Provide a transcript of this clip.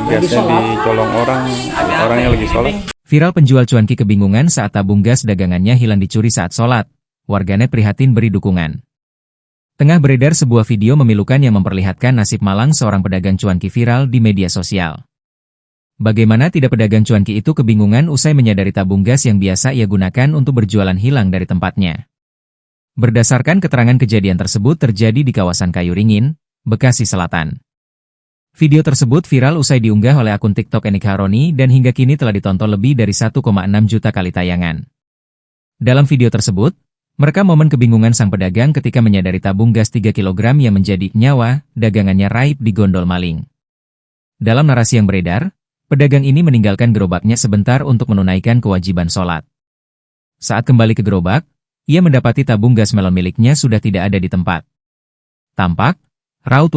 gas dicolong orangnya lagi sholat. Viral penjual cuanki kebingungan saat tabung gas dagangannya hilang dicuri saat sholat. Warganet prihatin beri dukungan. Tengah beredar sebuah video memilukan yang memperlihatkan nasib malang seorang pedagang cuanki viral di media sosial. Bagaimana tidak pedagang cuanki itu kebingungan usai menyadari tabung gas yang biasa ia gunakan untuk berjualan hilang dari tempatnya. Berdasarkan keterangan kejadian tersebut terjadi di kawasan Kayuringin, Bekasi Selatan. Video tersebut viral usai diunggah oleh akun TikTok Enik Haroni dan hingga kini telah ditonton lebih dari 1,6 juta kali tayangan. Dalam video tersebut, merekam momen kebingungan sang pedagang ketika menyadari tabung gas 3 kg yang menjadi nyawa dagangannya raib di gondol maling. Dalam narasi yang beredar, pedagang ini meninggalkan gerobaknya sebentar untuk menunaikan kewajiban sholat. Saat kembali ke gerobak, ia mendapati tabung gas melon miliknya sudah tidak ada di tempat. Tampak, raut